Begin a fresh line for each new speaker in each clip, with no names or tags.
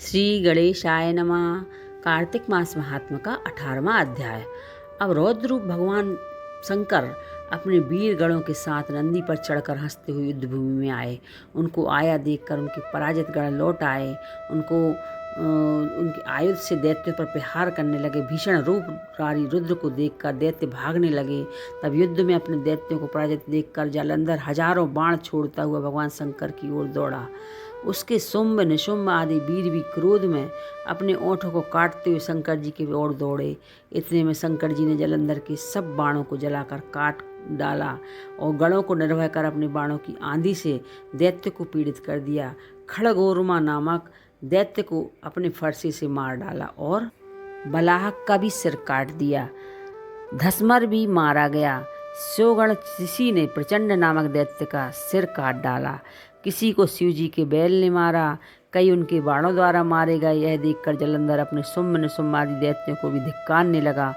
श्री गणेशाय नमः। कार्तिक मास महात्म का 18वां अध्याय। अब रौद्र रूप भगवान शंकर अपने वीर गणों के साथ नंदी पर चढ़कर हंसते हुए युद्ध भूमि में आए। उनको आया देखकर उनके पराजित गण लौट आए। उनके आयुध से दैत्यों पर प्रहार करने लगे। भीषण रूपधारी रुद्र को देखकर दैत्य भागने लगे। तब युद्ध में अपने दैत्यों को पराजित देखकर जालंधर हजारों बाण छोड़ता हुआ भगवान शंकर की ओर दौड़ा। उसके शुंभ निशुंभ आदि वीर भी क्रोध में अपने ओंठों को काटते हुए शंकर जी की ओर दौड़े। इतने में शंकर जी ने जालंधर के सब बाणों को जलाकर काट डाला और गणों को निर्भय कर अपने बाणों की आंधी से दैत्य को पीड़ित कर दिया। खड़गोरमा नामक दैत्य को अपने फरसे से मार डाला और बलाहक का भी सिर काट दिया। धसमर भी मारा गया। स्योगण किसी ने प्रचंड नामक दैत्य का सिर काट डाला। किसी को शिव जी के बैल ने मारा। कई उनके बाणों द्वारा मारे गए। यह देखकर जालंधर अपने शुंभ निशुंभ आदि दैत्यों को भी धिक्कारने लगा।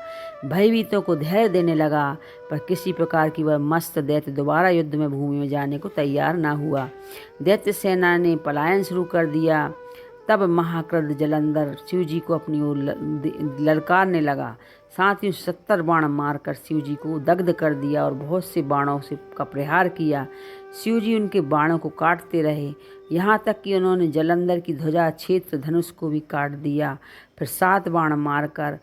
भयभीतों को धैर्य देने लगा, पर किसी प्रकार की वह मस्त दैत्य दोबारा युद्ध में भूमि में जाने को तैयार न हुआ। दैत्य सेना ने पलायन शुरू कर दिया। तब महाक्रुद्ध जालंधर शिव जी को अपनी ओर ललकारने लगा। साथ ही 70 बाण मारकर शिव जी को दग्ध कर दिया और बहुत से बाणों से का प्रहार किया। शिव जी उनके बाणों को काटते रहे, यहाँ तक कि उन्होंने जालंधर की ध्वजा क्षेत्र धनुष को भी काट दिया। फिर 7 बाण मारकर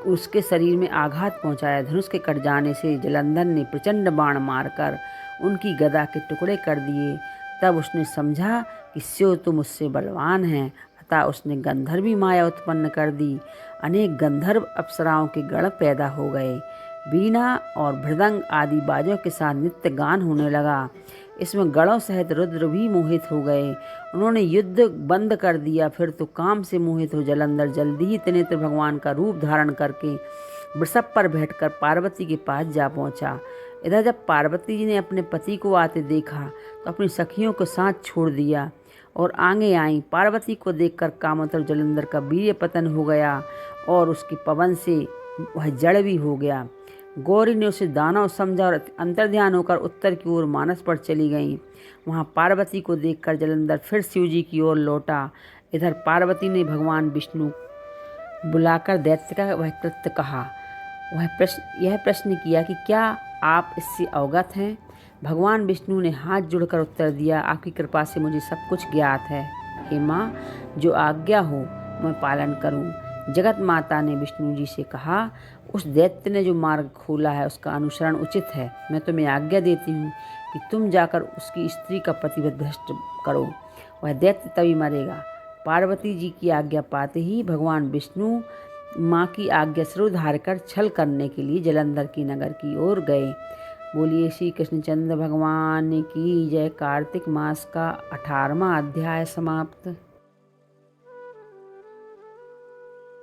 उसके शरीर में आघात पहुँचाया। धनुष के कट जाने से जालंधर ने प्रचंड बाण मारकर उनकी गदा के टुकड़े कर दिए। तब उसने समझा कि शिव तो मुझसे बलवान हैं, अतः उसने गंधर्वी माया उत्पन्न कर दी। अनेक गंधर्व अप्सराओं के गण पैदा हो गए। वीणा और मृदंग आदि बाजों के साथ नित्य गान होने लगा। इसमें गणों सहित रुद्र भी मोहित हो गए। उन्होंने युद्ध बंद कर दिया। फिर तो काम से मोहित हो जालंधर जल्दी ही त्रिनेत्र भगवान का रूप धारण करके वृषभ पर बैठकर पार्वती के पास जा पहुंचा। इधर जब पार्वती जी ने अपने पति को आते देखा तो अपनी सखियों को साथ छोड़ दिया और आगे आई। पार्वती को देखकर कामोत्तर जालंधर का वीर्य पतन हो गया और उसके पवन से वह जड़ भी हो गया। गौरी ने उसे दानव समझा और अंतर्ध्यान होकर उत्तर की ओर मानस पर चली गई। वहां पार्वती को देखकर जालंधर फिर शिव जी की ओर लौटा। इधर पार्वती ने भगवान विष्णु बुलाकर दैत्य का वह कृत्य कहा। यह प्रश्न किया कि क्या आप इससे अवगत हैं? भगवान विष्णु ने हाथ जोड़कर उत्तर दिया, आपकी कृपा से मुझे सब कुछ ज्ञात है। हे माँ, जो आज्ञा हो मैं पालन करूं। जगत माता ने विष्णु जी से कहा, उस दैत्य ने जो मार्ग खोला है उसका अनुसरण उचित है। मैं तुम्हें आज्ञा देती हूँ कि तुम जाकर उसकी स्त्री का पतिव्रत भ्रष्ट करो, वह दैत्य तभी मरेगा। पार्वती जी की आज्ञा पाते ही भगवान विष्णु माँ की आज्ञा सिरोधार्य कर छल करने के लिए जालंधर की नगर की ओर गए। बोलिए श्री कृष्णचंद्र भगवान की जय। कार्तिक मास का 18वां अध्याय समाप्त।